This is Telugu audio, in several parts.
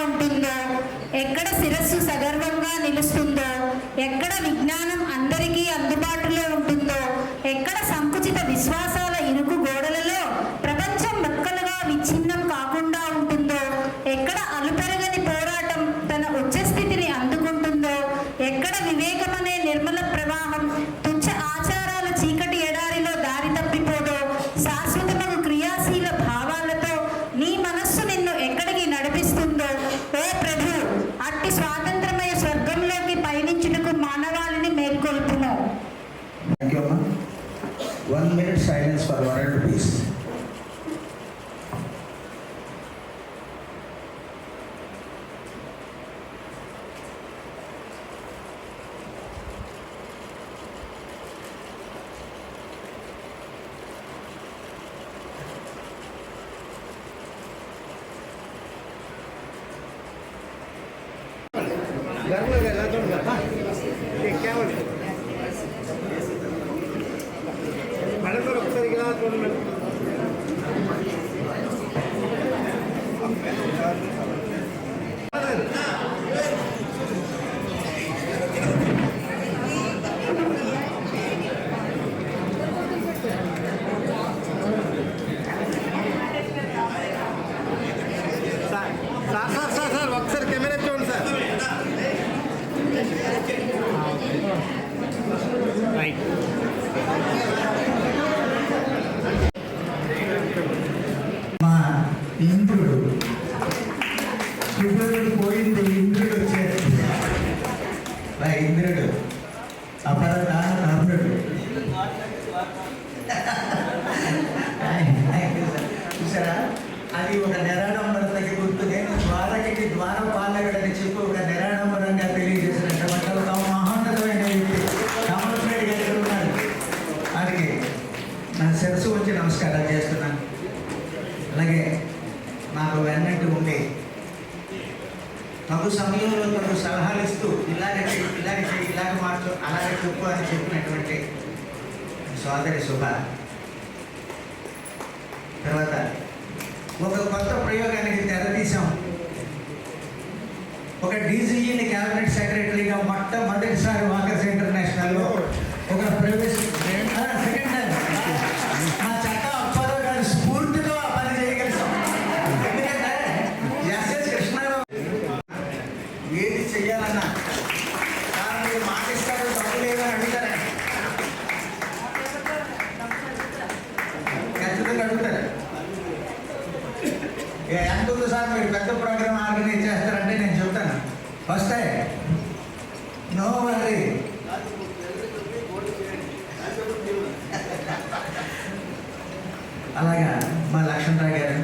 ఉంటుందో, ఎక్కడ శిరస్సు సగర్వంగా నిలుస్తుందో, ఎక్కడ విజ్ఞానం అందరికీ అందుబాటులో ఉంటుందో, ఎక్కడ సంకుచిత విశ్వాసాల ఇరుకు గోడలలో ప్రపంచం ముక్కలుగా విచ్ఛిన్నం కాకుండా ఉంటుందో, ఎక్కడ అలుపెరగని పోరాటం తన ఉచ్చస్థితిని అందుకుంటుందో, ఎక్కడ వివేకమనే నిర్మల ప్రవాహం తుచ్చ ఆచారాల చీకటి ఎడారిలో దారి తప్పిపోదో, శాశ్వతము క్రియాశీల భావాలతో నీ మనస్సు నిన్ను ఎక్కడికి నడిపిస్తుందో, ఓ ప్రభు అట్టి స్వాతంత్రమయ స్వర్గంలోకి పయనించుటకు మానవాళిని మేల్కొల్పును. 1 minute silence for war and peace. Sir ఒకసారి కెమెరా చూడండి సార్. రైట్. మా ఇంద్రుడు శుభ్రుడు పోయింది, ఇంద్రుడు వచ్చాడు. మా ఇంద్రుడు అపరదానుడు చూసారా, అది ఒక నిరాడంబరతకి గుర్తు. నేను ద్వారకి ద్వారపాలకుడని చెప్పి ఒక నిరాడంబరంగా తెలియజేసినటువంటి ఒక మహోన్నతమైన వ్యక్తి కామరెడ్డి గారు ఉన్నారు. వారికి నా శిరస్సు వచ్చి నమస్కారం చేస్తున్నాను. అలాగే నాకు వెన్నట్టు ఉండి తగు సమయంలో తగు సలహాలు ఇస్తూ ఇలాగే మార్చు, అలాగే చెప్పు అని చెప్పినటువంటి సోదరి శుభ. తర్వాత ఒక కొత్త ప్రయోగానికి తెరతీసాం. ఒక డీజీఈని క్యాబినెట్ సెక్రటరీగా మొట్టమొదటిసారి వాకర్స్ ఇంటర్నేషనల్లో ఒక సెకండ్ టైం మా చట్ట అప్పారావు గారి స్ఫూర్తితో పని చేయగలిసాం. ఎందుకంటే ఎస్ఎస్ కృష్ణారావు ఏది చెయ్యాలన్నా మీరు మాటిస్తారు, తప్పు లేదని అడుగుతారా? ఖచ్చితంగా అడుగుతారు. ఎంత ఉంది సార్, మీరు పెద్ద ప్రోగ్రామ్ ఆర్గనైజ్ చేస్తారంటే నేను చెప్తాను, వస్తాయి, నో వరీ. అలాగా మా లక్ష్మణరావు గారు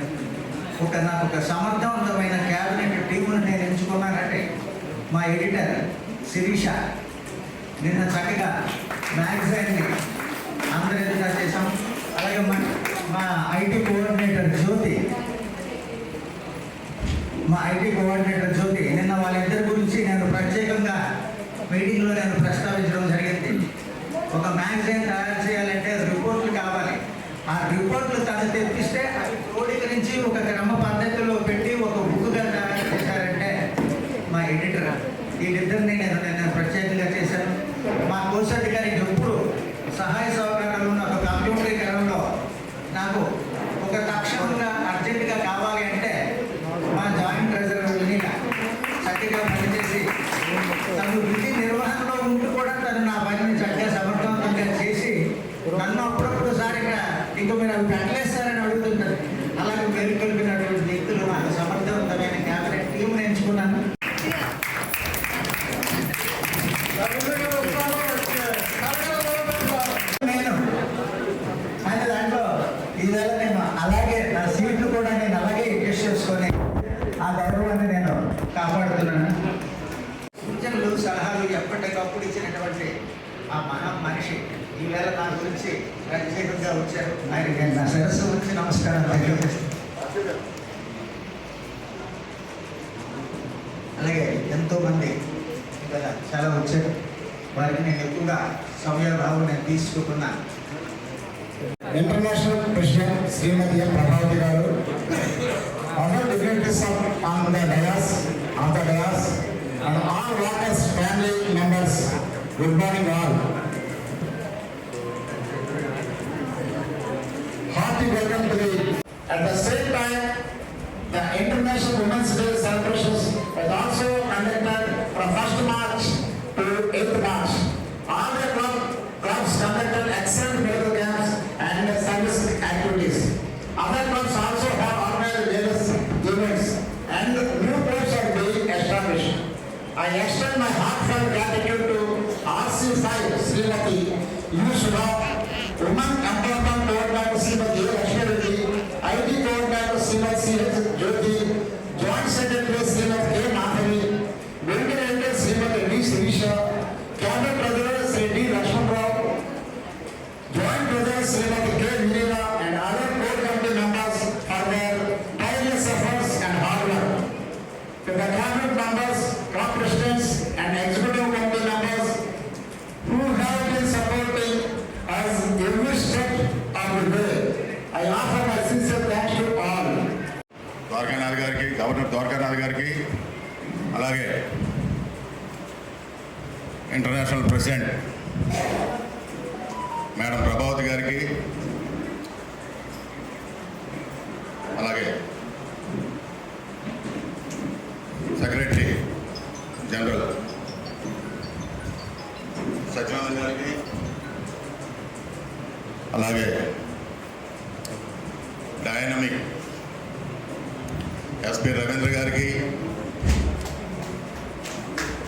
నాకు ఒక సమర్థవంతమైన క్యాబినెట్ టీమును నేను ఎంచుకున్నానంటే మా ఎడిటర్ శిరీష నిన్న చక్కగా మ్యాగజైన్ని అందరి ఎదుట చేసాం. అలాగే మా ఐటీ కోఆర్డినేటర్ జ్యోతి నిన్న వాళ్ళిద్దరి గురించి నేను ప్రత్యేకంగా మీటింగ్లో నేను ప్రస్తావించడం జరిగింది. ఒక మ్యాగజైన్ తయారు చేయాలంటే రిపోర్ట్లు కావాలి. ఆ రిపోర్ట్లు తను తెప్పిస్తే అవి క్రోడీకరించి ఒక క్రమ పద్ధతిలో పెట్టి ఒక బుక్గా తయారు చేశారంటే మా ఎడిటర్. వీళ్ళిద్దరిని నేను ప్రత్యేకంగా చేశాను. మా కోశాధికారికి ఎప్పుడు సహాయ సహకారాలు ఉన్న ఒక కంప్యూటరీకరణలో నాకు ఒక తక్షణంగా అర్జెంటుగా కావాలి అంటే మా జాయింట్ ట్రెజరర్ని చక్కగా పనిచేసి తను విధి నిర్వహణలో ఉంటూ కూడా తను నా పనిని చక్కగా సమర్థవంతంగా చేసి నన్ను అప్పుడప్పుడు సార్ ఇంకా మీరు అవి పెట్టలేస్తారని అడుగుతుంటారు. అలాగే మెరుగుకొల్పినటువంటి వ్యక్తులు నాకు సమర్థవంతమైన క్యాబినెట్ టీంని ఎంచుకున్నాను. నేను అంటే దాంట్లో ఈవేళ నేను అలాగే నా సీట్లు కూడా నేను అలాగే అడ్జస్ట్ చేసుకొని ఆ గౌరవాన్ని నేను కాపాడుతున్నాను. సూచనలు సలహాలు ఎప్పటికప్పుడు ఇచ్చినటువంటి ఆ మనిషి ఈవేళ నా గురించి ప్రత్యేకంగా వచ్చారు. ఆయనకి నా శిరస్సు వచ్చి నమస్కారం తెలియజేస్తాను. అలాగే ఎంతోమంది ఇక్కడ చాలా వచ్చారు. వారికి నేను ఎక్కువగా సమయాభావం నేను తీసుకున్నాను. ఇంటర్నేషనల్ ప్రెసిడెంట్ శ్రీమతి ఎం ప్రభావతి గారు, please up on the dais, and all workers, family members, good morning all. Hearty welcome to the. At the same time, the International Women's Day celebrations was also conducted from 1st March to 8th March. All the clubs conducted excellent medical camps and service activities. Other clubs also have organized various events and new clubs are being established. I extend my heartfelt gratitude to RC5 Srimati Yusufa, Women Empowerment Coordinator Srimati Lakshmi Reddy, IT Coordinator Srimati C.H. Jyoti, Joint Secretary Srimati K. Madhavi, Building Editor Srimati D. Sirisha, Cabinet President Sri D. Lakshman Rao, Joint President Srimati K. Meera, and other core committee members for their tireless efforts and hard work. To the cabinet members, club presidents, and executive committee members who have been supporting us every step of the way, I offer my sincere thanks to all. Dwarakanath గారికి, గవర్నర్ ద్వారకానాథ్ గారికి, అలాగే ఇంటర్నేషనల్ ప్రెసిడెంట్ మేడం ప్రభావతి గారికి, అలాగే సెక్రటరీ జనరల్ సత్యనారాయణ గారికి, అలాగే డైనమిక్ ఎస్పి రవీంద్ర గారికి,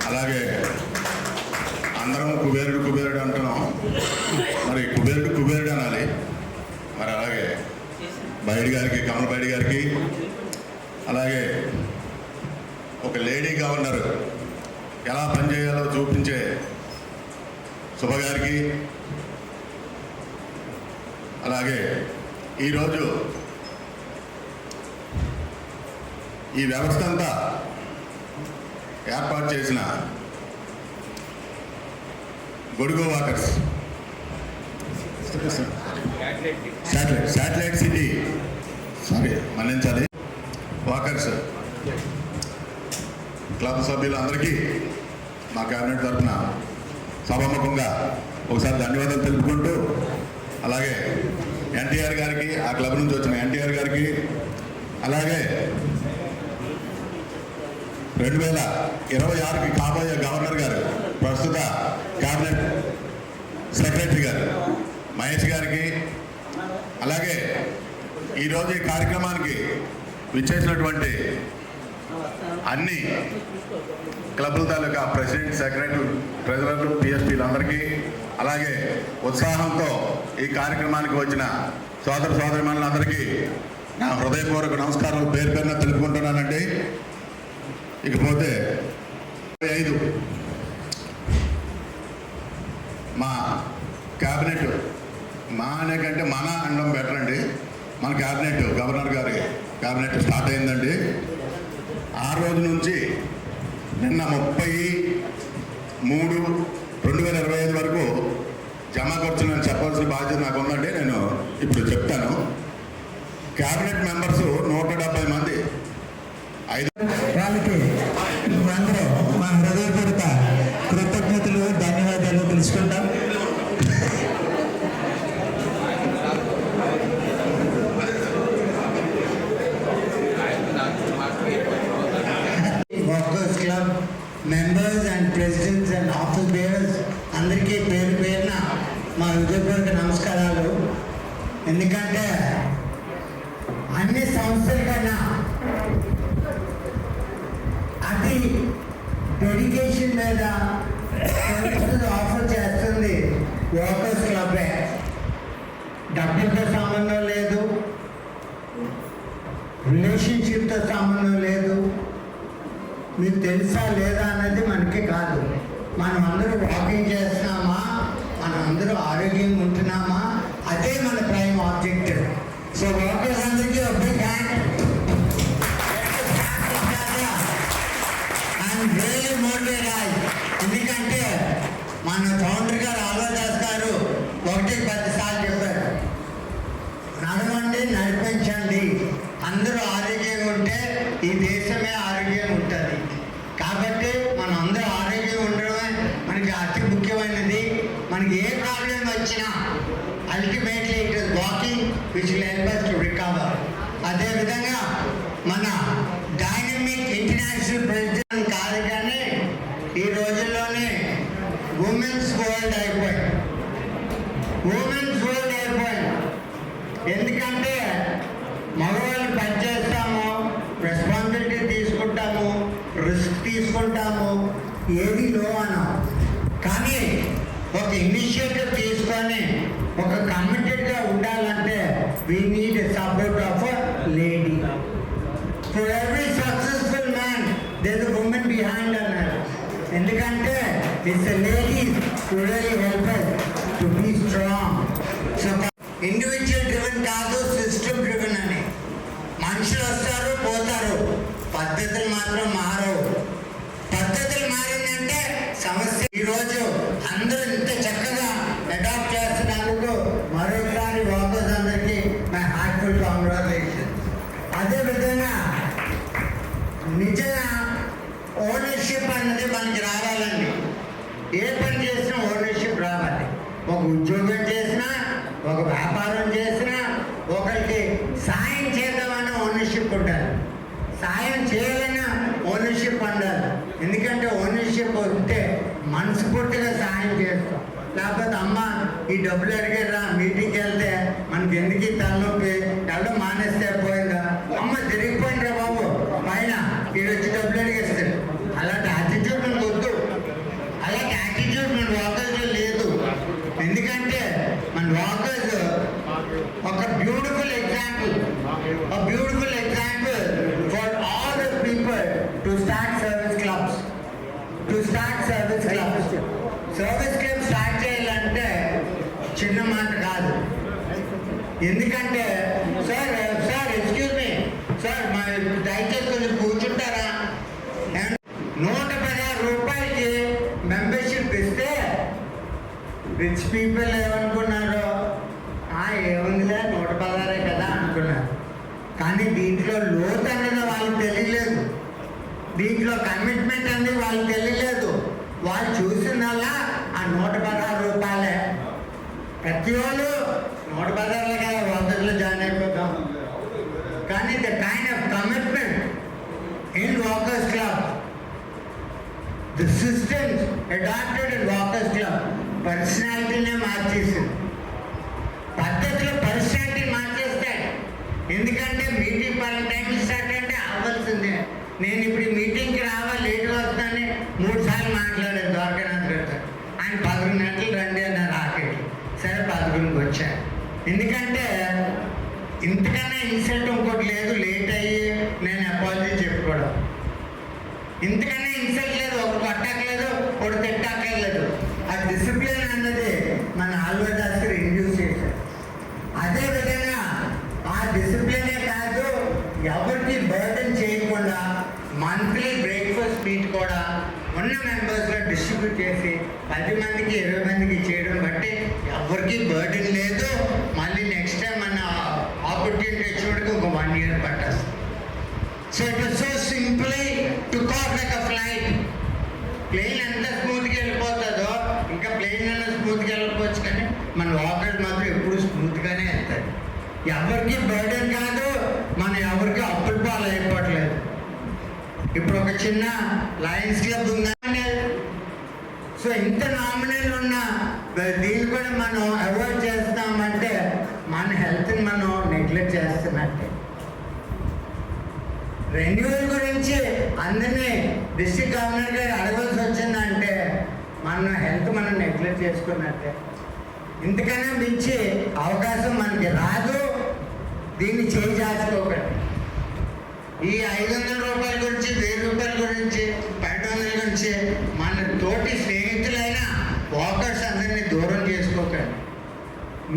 అలాగే అందరం కుబేరుడు అంటున్నాం, మరి కుబేరుడు అనాలి, మరి అలాగే బైడి గారికి, కమల్ బైడి గారికి, అలాగే ఒక లేడీ గవర్నర్ ఎలా పనిచేయాలో చూపించే శుభ గారికి, అలాగే ఈరోజు ఈ వ్యవస్థ అంతా ఏర్పాటు చేసిన గొడుగు వాకర్స్ శాటిలైట్ సిటీ మన్నించాలి వాకర్స్ క్లబ్ సభ్యులందరికీ మా క్యాబినెట్ తరఫున సభాముఖంగా ఒకసారి ధన్యవాదాలు తెలుపుకుంటూ, అలాగే ఎన్టీఆర్ గారికి, ఆ క్లబ్ నుంచి వచ్చిన ఎన్టీఆర్ గారికి, అలాగే 2026కి కాబోయే గవర్నర్ గారు, ప్రస్తుత క్యాబినెట్ సెక్రటరీ గారు మహేష్ గారికి, అలాగే ఈరోజు ఈ కార్యక్రమానికి విచ్చేసినటువంటి అన్ని క్లబ్ల తాలూకా ప్రెసిడెంట్, సెక్రటరీ, ట్రెజరర్లు, పిఎస్పీలందరికీ, అలాగే ఉత్సాహంతో ఈ కార్యక్రమానికి వచ్చిన సోదరిమణులందరికీ నా హృదయపూర్వక నమస్కారాలు పేరు పేరున తెలుపుకుంటున్నానండి. ఇకపోతే 5 మా క్యాబినెట్, మా అనే కంటే మన అనడం బెటర్ అండి. మన క్యాబినెట్, గవర్నర్ గారి క్యాబినెట్ స్టార్ట్ అయిందండి. ఆ రోజు నుంచి నిన్న 30/3/2025 వరకు జమా ఖర్చులు నేను చెప్పాల్సిన బాధ్యత నాకు ఉందండి. నేను ఇప్పుడు చెప్తాను. క్యాబినెట్ మెంబర్స్ 170 మంది. వాళ్ళకి అందరూ మా హృదయపూర్వక కృతజ్ఞతలు, ధన్యవాదాలు తెలుసుకుంటాం. Workers club members and presidents and office bearers అందరికీ పేరు పేరున మా హృదయపూర్వక నమస్కారాలు. ఎందుకంటే అన్ని సంస్థల కన్నా అతి డెడికేషన్ మీద ఆఫర్ చేస్తుంది వర్కర్స్ క్లబ్బే. డబ్బులతో సంబంధం లేదు, రిలేషన్షిప్తో సంబంధం లేదు, మీకు తెలుసా లేదా అన్నది మనకి కాదు. మనం అందరూ వాకింగ్ చేస్తున్నామా, మనం అందరూ ఆరోగ్యంగా ఉంటున్నామా, అదే మన ప్రైమ్ ఆబ్జెక్టివ్. సో వర్కర్స్ అందరికీ ఒక big hand. And really motivate. ఎందుకంటే మన ఫౌండర్ గారు ఆలోదాస్ గారు 1-10 సార్లు చెప్పారు, నడవండి, నడిపించండి, అందరూ ఆరోగ్యంగా ఉంటే ఈ దేశమే ఆరోగ్యంగా ఉంటుంది. కాబట్టి మనం అందరూ ఆరోగ్యంగా ఉండడమే మనకి అతి ముఖ్యమైనది. మనకి ఏ ప్రాబ్లం వచ్చినా ultimately it is walking which will help us to recover. అదేవిధంగా మన డైనమిక్ ఇంటర్నేషనల్ ప్రెసిడెంట్ కాదు, కానీ ఈ రోజుల్లోనే ఉమెన్స్ వరల్డ్ అయిపోయింది. ఉమెన్స్ వరల్డ్ అయిపోయింది. ఎందుకంటే మగవాళ్ళు పనిచేస్తాము, రెస్పాన్సిబిలిటీ తీసుకుంటాము, రిస్క్ తీసుకుంటాము, ఏది లో అన్నాం. కానీ ఒక ఇనిషియేటివ్ తీసుకొని ఒక కమిటెడ్గా ఉండాలంటే we need support of a lady. For every successful man there is a women behind అన్నారు. ఎందుకంటే it's a lady to really help us to be strong. So individual driven కాదు, సిస్టమ్ డ్రివెన్ అని. మనుషులు వస్తారు పోతారు, పద్ధతులు మాత్రం మారవు. పద్ధతులు మారిందంటే సమస్య. ఈరోజు అందరూ ఇంత చక్కగా అడాప్ట్ చేస్తున్నందుకు మరోసారి వాపస్ అందరికీ మై హార్ట్ఫుల్ కాంగ్రాచులేషన్. అదేవిధంగా నిజంగా ఓనర్షిప్ అన్నది మనకి రావాలండి. ఏ పని చేసినా ఓనర్షిప్ రావాలి. ఒక ఉద్యోగం చేసినా, ఒక వ్యాపారం చేసినా, ఒకరికి సాయం చేద్దామన్న ఓనర్షిప్ ఉండాలి, సాయం చేయాలన్నా ఓనర్షిప్ ఉండాలి. ఎందుకంటే ఓనర్షిప్ ఉంటే మనస్ఫూర్తిగా సాయం చేస్తాం. లేకపోతే అమ్మ ఈ డబ్బులు అడిగారా, మీటింగ్కి వెళ్తే మనకి ఎందుకు తలనొప్పి, వెళ్ళడం మానేస్తే పోయిందా, అమ్మ తిరిగిపోయిందిరా బాబు పైన వీడు వచ్చి డబ్బులు అడిగేస్తాడు. అలాంటి యాటిట్యూడ్ మనకు వద్దు. అలాంటి యాటిట్యూడ్ మన వాకర్స్లో లేదు. ఎందుకంటే మన వాకర్స్ ఒక beautiful example for all the people to start service clubs. Service club start చేయాలంటే చిన్న మాట కాదు. ఎందుకంటే సార్ ఎక్స్క్యూజ్ మీ సార్, మా దయచేసి కొంచెం కూర్చుంటారా, 116 రూపాయలకి మెంబర్షిప్ ఇస్తే రిచ్ పీపుల్ ఏమనుకున్నారు, ఏముందిలే 116 కదా అనుకున్నారు. కానీ దీంట్లో లోతు అనేది వాళ్ళకి తెలియలేదు, దీంట్లో కమిట్మెంట్ అనేది వాళ్ళకి తెలియలేదు. వాళ్ళు చూసిందల్లా ఆ 116 రూపాయలే. ప్రతి వాళ్ళు 116 కదా 100లో జాయిన్ అయిపోతాం. కానీ the kind of commitment in walkers club, the systems adapted in walkers club పర్సనాలిటీనే మార్చేసింది. పద్ధతిలో పర్సనాలిటీ మార్చేస్తాయి. ఎందుకంటే మీటింగ్ పలానా టైం స్టార్ట్ అంటే అవ్వాల్సిందే. నేను ఇప్పుడు ఈ మీటింగ్కి రావాలి, లేట్గా వస్తానని 3 సార్లు మాట్లాడాను ద్వారకానాథ్ గారు. ఆయన 11 గంటలు రండి అన్నారు ఆఖరికి. సరే 11కి వచ్చాను. ఎందుకంటే ఇంతకన్నా ఇన్సల్ట్ ఇంకోటి లేదు. లేట్ అయ్యి నేను అపాలజీ చెప్పుకోవడం, ఇంతకన్నా ఇన్సల్ట్ లేదు. ఒకటి కొట్టక్కలేదు, ఒకటి తిట్టక్కర్లేదు. ఆ డిసిప్లిన్ అన్నది మన ఆల్వదాస్ గారు ఇండ్యూస్ చేశారు. అదేవిధంగా ఆ డిసిప్లినే కాదు, ఎవరికి బర్డెన్ చేయకుండా మంత్లీ బ్రేక్ఫాస్ట్ మీట్ కూడా ఉన్న మెంబర్స్లో డిస్ట్రిబ్యూట్ చేసి 10 మందికి 20 మందికి చేయడం బట్టి ఎవరికి బర్డెన్ లేదు. మళ్ళీ నెక్స్ట్ టైం మన ఆపర్చునిటీ వచ్చినప్పటికి ఒక 1 year పట్టేస్తుంది. So it was so simply to caught like a flight. Plane ఎంత స్మూత్గా వెళ్ళిపోతుందో ఇంకా ప్లేన్ అన్న స్మూత్గా వెళ్ళిపోవచ్చు, కానీ మన వాకర్స్ మాత్రం ఎప్పుడు స్మూత్గానే వెళ్తాయి. ఎవరికి బర్డెన్ కాదు, మనం ఎవరికి అప్పుల పాలు అయిపోవట్లేదు. ఇప్పుడు ఒక చిన్న లయన్స్ క్లబ్ ఉందండి. సో ఇంత నామినల్ ఉన్న దీన్ని కూడా మనం అవాయిడ్ చేస్తామంటే మన హెల్త్ని మనం నెగ్లెక్ట్ చేస్తున్నట్టే. రెన్యూవల్ గురించి అందరినీ డిస్ట్రిక్ట్ గవర్నర్ గారు అడగవలసి వచ్చిందంటే మన హెల్త్ మనం నెగ్లెక్ట్ చేసుకున్నట్టే. ఇంతకన్నా మించి అవకాశం మనకి రాదు. దీన్ని చేయించుకోకండి. ఈ 500 రూపాయల గురించి, 1000 రూపాయల గురించి, 1200 గురించి మన తోటి స్నేహితులైన వాకర్స్ అందరినీ దూరం చేసుకోకండి.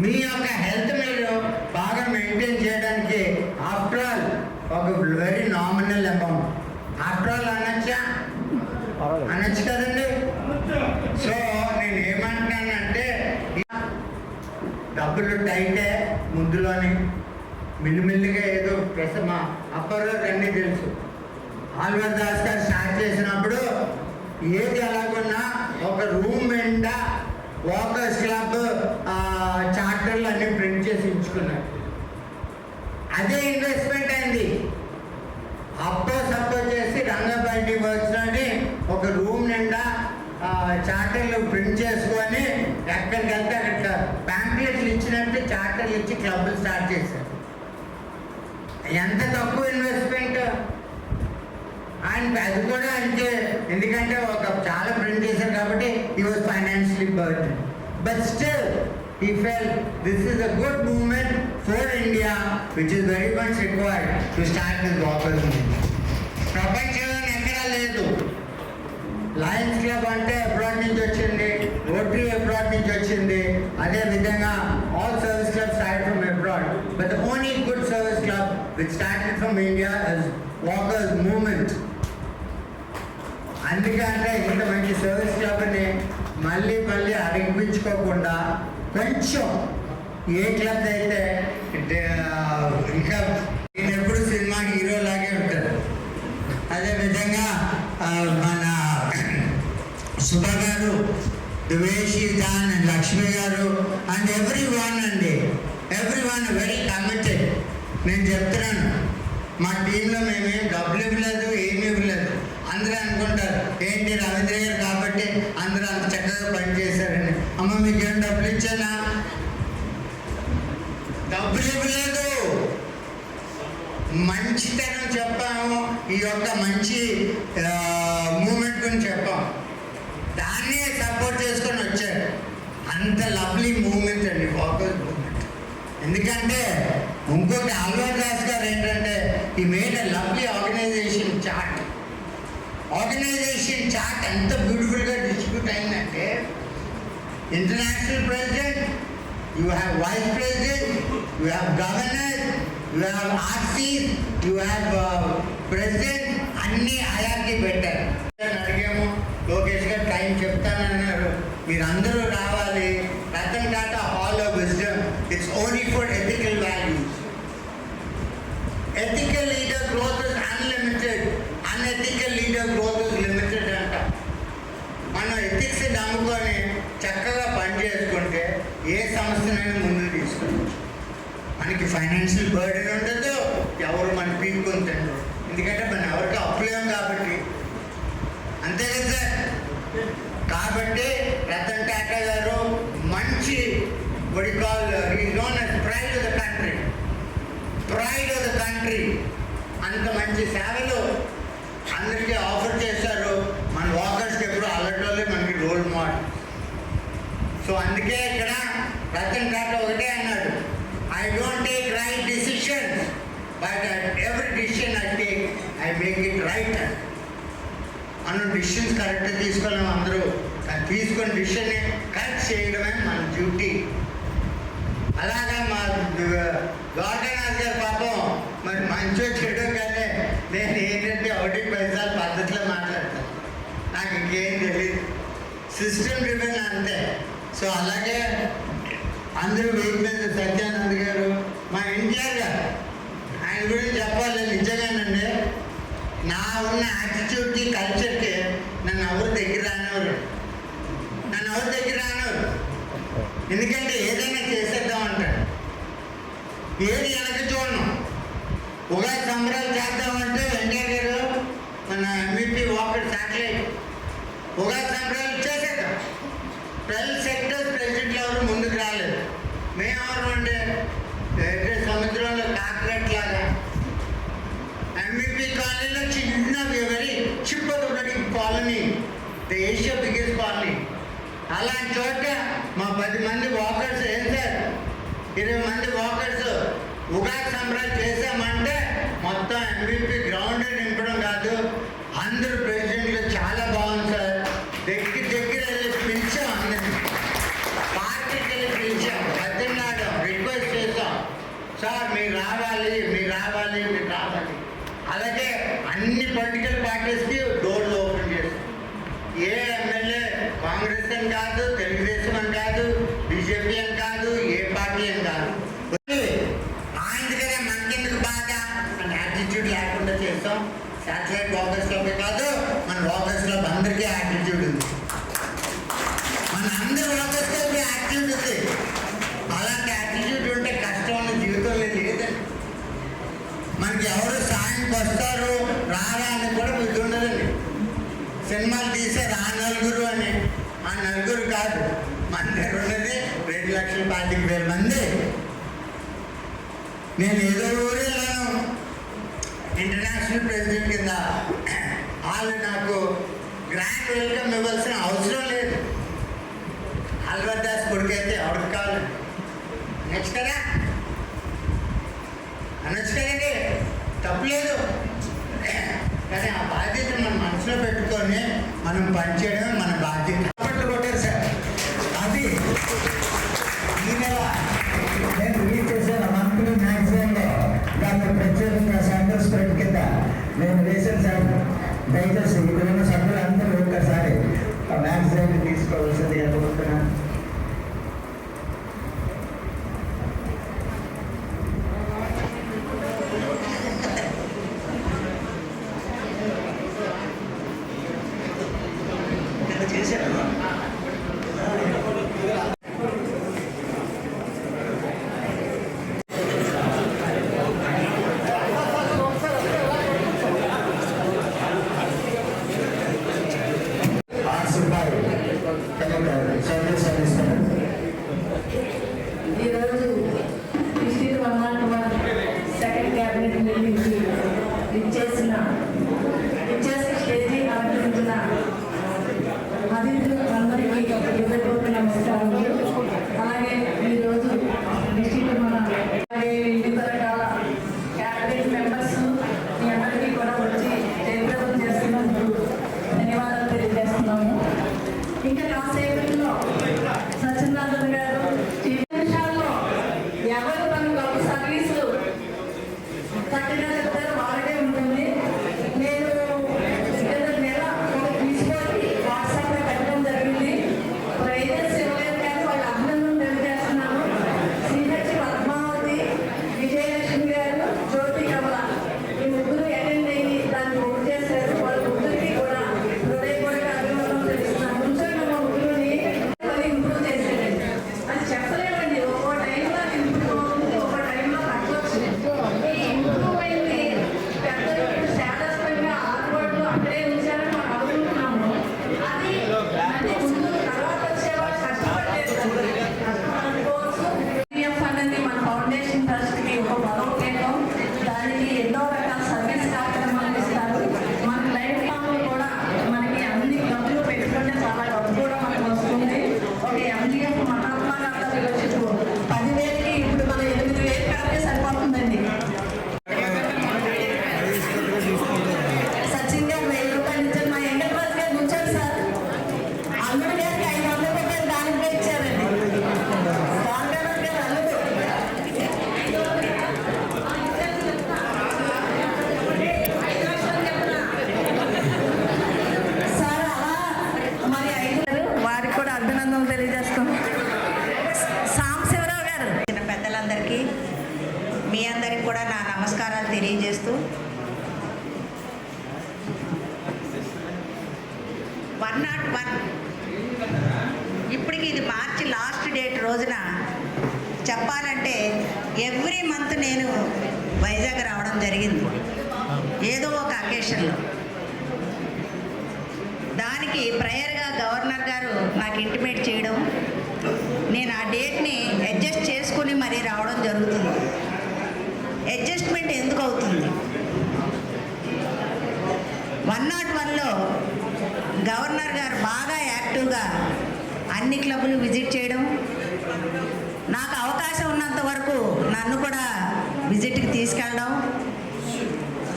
మీ యొక్క హెల్త్ మీరు బాగా మెయింటైన్ చేయడానికి ఆఫ్టర్ ఆల్ ఒక very nominal amount, after all అనొచ్చు కదండి. సో నేను ఏమంటున్నానంటే డబ్బులు టైటే ముందులోని మెల్లిమెల్లిగా ఏదో ప్రసమ అప్పర్లో అన్నీ తెలుసు. ఆల్వర్ దాస్ గారు స్టార్ట్ చేసినప్పుడు ఏది ఎలాగున్నా ఒక రూమ్ నిండా వాకర్స్ క్లబ్ చార్టర్లు అన్ని ప్రింట్ చేసి ఉంచుకున్నారు. అదే ఇన్వెస్ట్మెంట్ అయింది. సపోజ్ చేసి రంగబడి వర్క్స్లోని ఒక రూమ్ నిండా చార్టర్లు ప్రింట్ చేసుకొని ఎక్కడికి వెళ్తే అక్కడ ప్యాంప్లెట్లు ఇచ్చినట్టు చార్టర్లు ఇచ్చి క్లబ్లు స్టార్ట్ చేశారు. ఎంత తక్కువ ఇన్వెస్ట్మెంట్. అండ్ అది కూడా అంతే, ఎందుకంటే ఒక చాలా ప్రింట్ చేశారు కాబట్టి he was financially burdened. But still, he felt this is a good movement for India, which is very much required to start this walkers movement. ప్రపంచంలో ఎక్కడా లేదు. లయన్స్ క్లబ్ అంటే అబ్రాడ్ నుంచి వచ్చింది, రోటరీ అబ్రాడ్ నుంచి వచ్చింది, అదే విధంగా all service club start from abroad. But the only good service club which started from India is walkers movement. అందుకంటే ఇంత మంచి సర్వీస్ క్లబ్ని మళ్ళీ అడిగించుకోకుండా కొంచెం ఏ క్లబ్ అయితే ఇంకా నేను ఎప్పుడు సినిమా హీరో లాగే ఉంటారు. అదేవిధంగా మన సుభ గారు, దువేషి దాన్ అండ్ లక్ష్మి గారు and every one very committed. నేను చెప్తున్నాను, మా టీంలో మేమేం డబ్బులు ఇవ్వలేదు, ఏమి ఇవ్వలేదు. అందరూ అనుకుంటారు ఏంటి రవీంద్ర గారు కాబట్టి అందరూ అంత చక్కగా పనిచేశారని. అమ్మ మీకేం డబ్బులు ఇచ్చానా? డబ్బులు ఇవ్వలేదు. మంచితనం చెప్పాము, ఈ యొక్క మంచి మూమెంట్ గురించి చెప్పాము, దాన్నే సపోర్ట్ చేసుకొని వచ్చారు. అంత లవ్లీ మూమెంట్ అండి వాకర్స్ మూమెంట్. ఎందుకంటే ఇంకొకటి ఆల్వర్ దాస్ గారు ఏంటంటే ఈ made a lovely organisation chart ఎంత బ్యూటిఫుల్గా డిస్ట్రిబ్యూట్ అయిందంటే international president, you have vice president, you have governor, you have RCs, you have president, అన్నీ ఆయాకి పెట్టారు. అడిగాము, లోకేష్ గారు టైం చెప్తానన్నారు, మీరందరూ రావాలి. Ratan Tata hall of wisdom, it's only for ethical values. Ethical leader growth is unlimited, unethical leader growth is limited అంట. మనం ఎథిక్స్ నమ్ముకొని చక్కగా పని చేసుకుంటే ఏ సంస్థనైనా ముందుకు తీసుకోవచ్చు. మనకి ఫైనాన్షియల్ బర్డెన్ ఉండదు, ఎవరు మన పీక్కొని తింటారు, ఎందుకంటే మనం ఎవరికి అప్పులేం కాబట్టి. అంతే కదా సార్. కాబట్టి రతన్ టాటా గారు మంచి ప్రైడ్ ఆఫ్ ద కంట్రీ, అంత మంచి సేవలు అందరికీ ఆఫర్ చేశారు. మన వాకర్స్కి ఎప్పుడు అలాంటి మనకి రోల్ మోడల్. సో అందుకే ఇక్కడ రతన్ టాటా ఒకటే అన్నాడు, I don't take right decisions, but every decision I take I make it right. మనం డిసిషన్స్ కరెక్ట్గా తీసుకోలేము అందరూ, కానీ తీసుకున్న డిసిషన్ని కరెక్ట్ చేయడమే మన డ్యూటీ. అలాగా మా గౌర్నాథ్ గారు పాపం మరి మంచి చెడు కానీ నేను ఏంటంటే 1 పైసలు పద్ధతిలో మాట్లాడతాను, నాకు ఇంకేం తెలియదు, సిస్టమ్ డ్రివెన్ అంతే. సో అలాగే అందరూ వెయిట్ మీద సత్యానంద్ గారు, మా ఎన్టీఆర్ గారు, ఆయన గురించి చెప్పాలి. నిజంగానండి, నా ఉన్న యాటిట్యూడ్కి కల్చర్కి నన్ను ఎవరు దగ్గర రానివారు. ఎందుకంటే ఏదైనా చేసేద్దాం అంటాడు, ఏది వెనక చూడను. ఉగాది సంబరాలు చేద్దామంటే ఎన్టీఆర్ గారు మన ఎంవిపి వాకర్ శాటిలైట్ ఉగాది సంబరాలు చేసేద్దాం. 12 సెక్టర్స్ ప్రెసిడెంట్లు ఎవరు ముందుకు రాలేదు. మేమెవరు అంటే సముద్రంలో కాక్రెట్ లాగా ఎంవిపి కాలనీలో చిన్న వెరీ చిప్పటి colony, the Asia biggest colony. అలాంటి చోట మా 10 మంది వాకర్స్, ఏం సార్ 20 మంది వాకర్స్ ఉగాది సంబరాలు చేసామంటే మొత్తం ఎంవిపి గ్రౌండ్ నింపడం కాదు, అందరూ ప్రెసిడెంట్లు చాలా బాగుంది సార్. దగ్గర వెళ్ళి పిలిచాం, అందరినీ పార్టీకి వెళ్ళి పిలిచాం, బతిన్నాడాం, రిక్వెస్ట్ చేసాం, సార్ మీరు రావాలి. అలాగే అన్ని పొలిటికల్ పార్టీస్కి డోర్లు ఓపెన్ చేస్తాం. ఏ ఎమ్మెల్యే కాంగ్రెస్ అని కాదు, తెలుగుదేశం అని కాదు, బీజేపీ అని కాదు, ఏ పార్టీ అని కాదు, ఆయన దగ్గర మనకెందుకు బాగా అని యాటిట్యూడ్ లేకుండా చేస్తాం. శాటిలైట్ వాకర్స్ క్లబ్ కాదు, మన వాకర్స్ క్లబ్ అందరికీ యాటిట్యూడ్ ఉంది. మన అందరి వాకర్స్ క్లబ్ యాటిట్యూడ్ ఉంది. అలాంటి యాటిట్యూడ్ ఉంటే కష్టం అన్న జీవితంలో లేదండి. మనకి ఎవరు సాయంకి వస్తారు రారా అని కూడా మీకు ఉండదండి. సినిమాలు తీసారు ఆ నలుగురు అని, ఆ నలుగురు కాదు, మన దగ్గర ఉన్నది 2,25,000 మంది. నేను ఏదో ఊరు వెళ్ళాను ఇంటర్నేషనల్ ప్రెసిడెంట్ కింద. వాళ్ళు నాకు గ్రాండ్ వెల్కమ్ ఇవ్వాల్సిన అవసరం లేదు. ఆల్బర్ట్ దాస్ కొడుకు అయితే ఎవరికి కావాలి అనొచ్చు కదా, అనొచ్చు కదండి, తప్పులేదు. కానీ ఆ బాధ్యతను మన మనసులో పెట్టుకొని మనం పనిచేయడం మన బాధ్యత. అప్పట్లో కొట్టారు సార్. అది ఈ నెల నేను రిలీజ్ చేశాను మంత్లీ మ్యాగజైన్లో. దాన్ని ప్రత్యేకంగా సెంటర్ స్ప్రెడ్ కింద నేను వేసాను సార్. దయచేసి ఇక్కడ ఉన్న సభ్యులు అందరూ ఒక్కసారి ఆ మ్యాగజైన్ తీసుకోవాల్సింది అనుకుంటున్నాను. ఈరోజు డిస్ట్రిక్ట్ 101 సెకండ్ క్యాబినెట్ మీటింగ్కి ఇచ్చేసి స్టేజీ అలంకరించిన అతిథులు అందరికీ హృదయపూర్వక నమస్కారాలు. అలాగే ఈరోజు డిస్ట్రిక్ట్ అలాగే వివిధ రకాల క్యాబినెట్ మెంబర్స్ మీ అందరికీ కూడా వచ్చి జయప్రదం చేస్తున్నందుకు ధన్యవాదాలు తెలియజేస్తున్నాము. ఇంకా కాసేపట్లో సత్యనారాయణ గారు విషయాల్లో ఎవరు తన గొప్ప సర్వీసులు చక్కగా చెప్తారో వాళ్ళకే ఉంటుంది. నేను ఏదో నెల తీసుకొని వాట్సాప్లో పెట్టడం జరిగింది. ప్రైజెస్ ఇవ్వలేదు కానీ వాళ్ళ అభినందనలు తెలియజేస్తున్నాను. శ్రీహర్షి పద్మావతి, విజయలక్ష్మి గారు, జ్యోతి కమల ఈ ముగ్గురు అటెండ్ అయ్యి దాన్ని పూర్తి చేశారు. వాళ్ళ ముగ్గురికి కూడా హృదయపూర్వక అభినందనలు తెలుస్తున్నాను. కొంచెం మా ముగ్గురుని ఇంప్రూవ్ చేసేయండి అది చెప్పలేమండి. ఒక్కో టైంలో ఇంప్రూవ్ అవుతుంది, ఒక్కో టైంలో తగ్గొచ్చు. ఈ ఇంప్రూవ్మెంట్ని పెద్దలు శాస్త్రంగా ఆర్వర్డ్లు అక్కడే ఉంచారని మనం అనుకుంటున్నాము. అది మళ్ళీ ముందు తర్వాత వచ్చేవాళ్ళు కష్టపడలేదు. కష్టపడుకోవచ్చు. పిఎఫ్ అనేది మన ఫౌండేషన్ ట్రస్ట్కి ఒక బలోపేతం. దానికి ఎన్నో రకాల సర్వీస్ కార్యక్రమాలు ఇస్తారు. మన లైఫ్ లాంగ్లో కూడా మనకి అన్ని డబ్బులు పెట్టుకుంటే చాలా డబ్బు కూడా మనకు వస్తుంది. ఒక ఎంజిఎఫ్ మహాత్మా గాంధీ ఫెలోషిప్ 10,000కి ఇప్పుడు మన 8,000 కాకే సరిపోతుందండి. సచిన్ గారు 1,000 రూపాయలు ఇచ్చారు. మా ఎంగల్రాజు గారు ఉంచారు సార్. అల్లుడు గారికి 500 రూపాయలు దానికి ఇచ్చారండి. రామగారు గారు అల్లుడు సార్ అలా మరి 5 వారికి కూడా అభినందనలు తెలియజేస్తాం. సాంబశివరావు గారు చిన్న పెద్దలందరికీ మీ అందరికి కూడా నా నమస్కారాలు తెలియజేస్తూ 101 ఇప్పటికి ఇది మార్చి లాస్ట్ డేట్ రోజున చెప్పాలంటే ఎవ్రీ మంత్ నేను వైజాగ్ రావడం జరిగింది ఏదో ఒక అకేషన్లో. దానికి ప్రయర్గా గవర్నర్ గారు నాకు ఇంటిమేట్ చేయడం, నేను ఆ డేట్ని అడ్జస్ట్ చేసుకుని మరీ రావడం జరుగుతుంది. అడ్జస్ట్మెంట్ ఎందుకు అవుతుంది? 101లో గవర్నర్ గారు బాగా యాక్టివ్గా అన్ని క్లబ్లు విజిట్ చేయడం, నాకు అవకాశం ఉన్నంత వరకు నన్ను కూడా విజిట్కి తీసుకెళ్ళడం.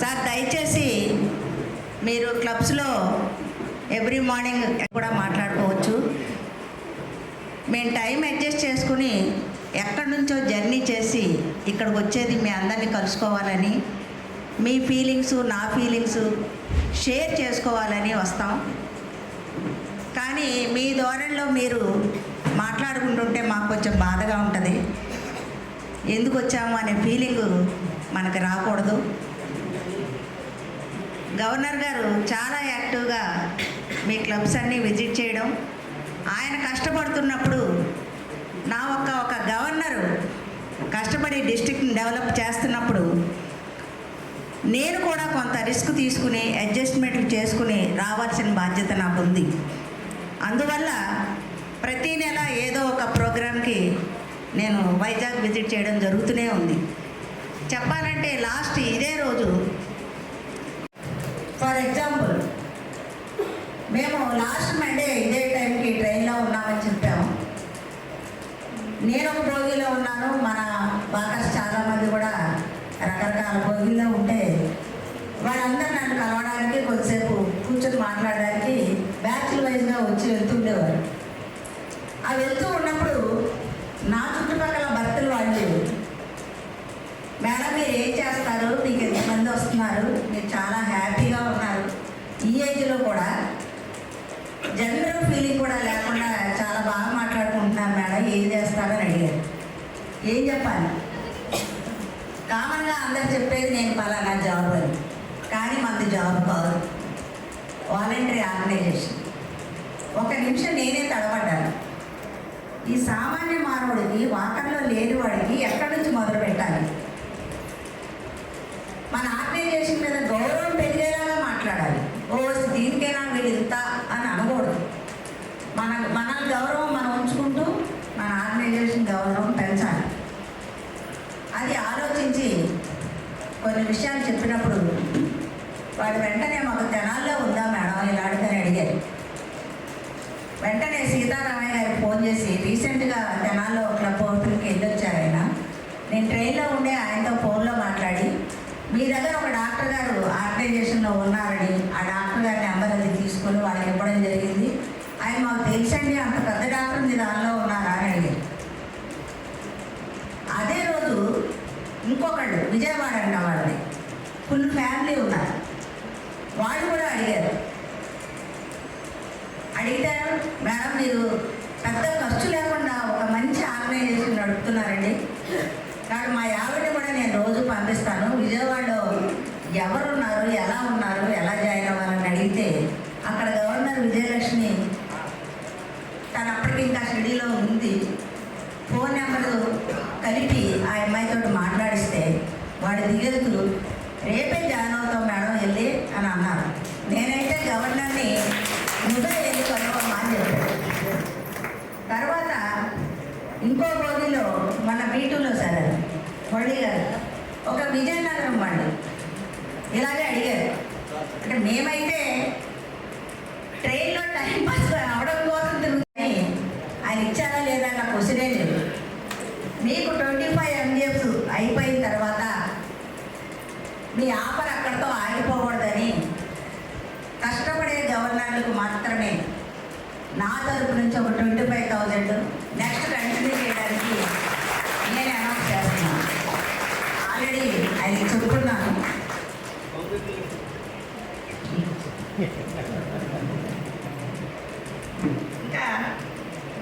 సార్ దయచేసి మీరు క్లబ్స్లో ఎవ్రీ మార్నింగ్ కూడా మాట్లాడుకోవచ్చు. మేము టైం అడ్జస్ట్ చేసుకుని ఎక్కడి నుంచో జర్నీ చేసి ఇక్కడికి వచ్చేది మీ అందరినీ కలుసుకోవాలని, మీ ఫీలింగ్స్ నా ఫీలింగ్స్ షేర్ చేసుకోవాలని వస్తాం. కానీ మీ ధోరణిలో మీరు మాట్లాడుకుంటుంటే మాకు కొంచెం బాధగా ఉంటుంది. ఎందుకు వచ్చాము అనే ఫీలింగ్ మనకు రాకూడదు. గవర్నర్ గారు చాలా యాక్టివ్గా మీ క్లబ్స్ అన్నీ విజిట్ చేయడం, ఆయన కష్టపడుతున్నప్పుడు నా ఒక గవర్నరు కష్టపడి డిస్ట్రిక్ట్ని డెవలప్ చేస్తున్నప్పుడు నేను కూడా కొంత రిస్క్ తీసుకుని అడ్జస్ట్మెంట్లు చేసుకుని రావాల్సిన బాధ్యత నాకు ఉంది. అందువల్ల ప్రతీ నెల ఏదో ఒక ప్రోగ్రామ్కి నేను వైజాగ్ విజిట్ చేయడం జరుగుతూనే ఉంది. చెప్పాలంటే లాస్ట్ ఇదే రోజు ఫర్ ఎగ్జాంపుల్ మేము లాస్ట్ మండే ఇదే టైంకి ట్రైన్లో ఉన్నామని చెప్పాము. నేను ఒక భోగిలో ఉన్నాను, మన బాకర్స్ చాలామంది కూడా రకరకాల భోగిల్లో ఉంటే వాళ్ళందరూ నన్ను కలవడానికి కొద్దిసేపు కూర్చొని మాట్లాడడానికి బ్యాచ్ల వైజ్గా వచ్చి వెళ్తుండేవారు. ఆ వెళ్తూ ఉన్నప్పుడు నా చుట్టుపక్కల భర్తలు వాళ్ళు, మేడం మీరు ఏం చేస్తారు, మీకు ఎంతమంది వస్తున్నారు, మీరు చాలా హ్యాపీగా ఉన్నారు, ఈ ఏజ్లో కూడా జనరల్ ఫీలింగ్ కూడా లేకుండా చాలా బాగా మాట్లాడుకుంటున్నారు మేడం, ఏం చేస్తారని అడిగారు. ఏం చెప్పాలి? కామన్గా అందరు చెప్పేది నేను పలానా జాబ్ అని, కానీ మనది జాబ్ కాదు, వాలంటరీ ఆర్గనైజేషన్. ఒక నిమిషం నేనే తడబడ్డాను. ఈ సామాన్య మానవుడికి, వాకర్లో లేని వాడికి ఎక్కడి నుంచి మొదలు పెట్టాలి? మన ఆర్గనైజేషన్ మీద గౌరవం పెరిగేలాగా మాట్లాడాలి. ఓ దీనికైనా వీళ్ళు ఇంత అని అనకూడదు. మన గౌరవం మనం ఉంచుకుంటూ మన ఆర్గనైజేషన్ గౌరవం పెంచాలి. అది ఆలోచించి కొన్ని విషయాలు చెప్పినప్పుడు వాడు వెంటనే మాకు తెనాల్లో ఉందా మేడం ఇలాంటిదని అడిగారు. వెంటనే సీతారామయ్య గారికి ఫోన్ చేసి రీసెంట్గా తెనాల్లో క్లబ్ ఓపెన్కి వెళ్ళొచ్చారు ఆయన. నేను ట్రైన్లో ఉండే ఆయనతో ఫోన్లో మాట్లాడి మీ దగ్గర ఒక డాక్టర్ గారు ఆర్గనైజేషన్లో ఉన్నారని ఆ డాక్టర్ గారి నెంబర్ అది తీసుకొని వాళ్ళకి ఇవ్వడం జరిగింది. ఆయన మాకు తెలుసండి, అంత పెద్ద డాక్టర్ మీ దానిలో ఉన్నారా అని అడిగారు. అదే రోజు ఇంకొకళ్ళు విజయవాడ అన్న వాళ్ళని ఫుల్ ఫ్యామిలీ ఉన్నారు, వాళ్ళు కూడా అడిగారు. అడిగితే మేడం మీరు పెద్ద ఖర్చు లేకుండా ఒక మంచి ఆర్గనైజేషన్ నడుపుతున్నారండి, కాబట్టి మా ఆవిడని కూడా నేను రోజు పంపిస్తాను, విజయవాడలో ఎవరున్నారు, ఎలా ఉన్నారు, ఎలా జాయిన్ అవ్వాలని అడిగితే అక్కడ గవర్నర్ విజయలక్ష్మి తను అప్పటికి ఇంకా షెడ్యూల్లో ఉంది, ఫోన్ నెంబరు కలిపి ఆ అమ్మాయితో మాట్లాడిస్తే వాడి దిగెలుతూ రేపే జాయిన్ అవుతాం మేడం వెళ్ళి అని అన్నారు. నేనైతే గవర్నర్ని నువ్వే వెళ్ళి కనుకోమా అని చెప్పాను. తర్వాత ఇంకో బోగిలో మన బీటూలో సార్ మళ్ళీ గారు ఒక విజయనగరం వాళ్ళు ఇలాగే అడిగారు. అంటే మేమైతే ట్రైన్లో టైం పాస్ అవడం కోసం తిరుగుతుంది, ఆయన ఇచ్చారా లేదా నా క్వశ్చనే లేదు. మీకు 25 MGF అయిపోయిన తర్వాత మీ ఆఫర్ అక్కడితో ఆగిపోకూడదని కష్టపడే గవర్నర్లకు మాత్రమే నా తరపు నుంచి ఒక 25,000 నెక్స్ట్ కంటిన్యూ చేయడానికి నేను అనౌన్స్ చేస్తున్నాను. ఆల్రెడీ ఆయన చెప్పుకున్నాను. ఇంకా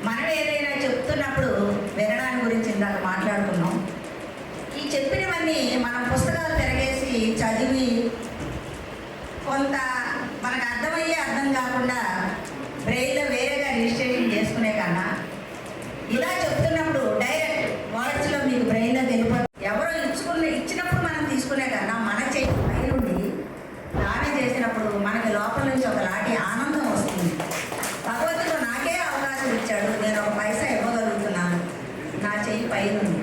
మనం ఏదైనా చెప్తున్నప్పుడు వినడాని గురించి ఇందాక మాట్లాడుకున్నాం. ఈ చెప్పినవన్నీ మనం పుస్తకాలు తిరగేసి చదివి కొంత మనకు అర్థమయ్యే అర్థం కాకుండా బ్రెయిన్లో వేరేగా రిజిస్ట్రేషన్ చేసుకునే కన్నా ఇలా చెప్తున్నప్పుడు డైరెక్ట్ వర్డ్స్లో మీకు బ్రెయిన్లో వెళ్ళిపోతుంది. ఎవరో ఇచ్చినప్పుడు మనం తీసుకునే కన్నా మన చేతి పై నుండి దానం చేసినప్పుడు మనకి లోపల నుంచి ఒకలాంటి ఆనందం వస్తుంది. భగవంతుడు నాకే అవకాశం ఇచ్చాడు, నేను ఒక పైసా ఇవ్వగలుగుతున్నాను నా చేయి పై నుండి.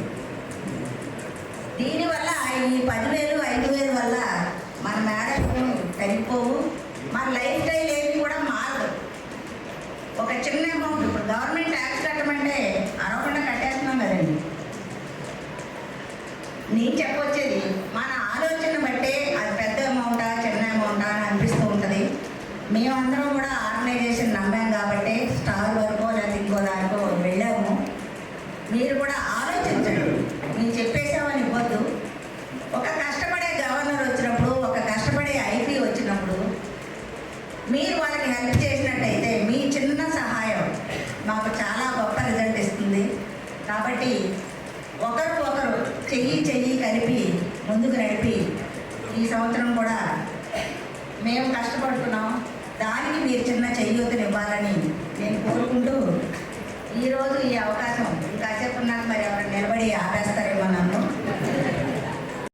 దీనివల్ల ఈ 10,000 5,000 వల్ల మన మేడలు తగ్గిపోవు, మన లైఫ్ స్టైల్ ఏమి కూడా మారదు. ఒక చిన్న అమౌంట్ ఇప్పుడు గవర్నమెంట్ ట్యాక్స్ కట్టమంటే అరవకుండా కట్టేస్తున్నాం కదండి. నేను చెప్పొచ్చేది మన ఆలోచన బట్టే అది పెద్ద అమౌంటా చిన్న అమౌంటా అని అనిపిస్తూ ఉంటుంది. మేమందరం కూడా ఆర్గనైజేషన్ నమ్మాం కాబట్టి స్టార్ వరకు లేదా ఇంకో దానికో వెళ్ళాము. మీరు కూడా ఆలోచించండి, మేము చెప్పేసామని ఇవ్వద్దు. ఒక కష్టపడే గవర్నర్ వచ్చినప్పుడు, ఒక కష్టపడే ఐపీ వచ్చినప్పుడు మీరు వాళ్ళకి హెల్ప్ చేసినట్టయితే మీ చిన్న సహాయం మాకు చాలా గొప్ప రిజల్ట్ ఇస్తుంది. కాబట్టి ఒకరు చెయ్యి కలిపి ముందుకు నడిపి ఈ సంవత్సరం కూడా మేము కష్టపడుతున్నాం, దానికి మీరు చిన్న చేయూతనివ్వాలని నేను కోరుకుంటూ ఈరోజు ఈ అవకాశం కాసేపు నాకు మరి ఎవరైనా నిలబడి ఆపేస్తారు.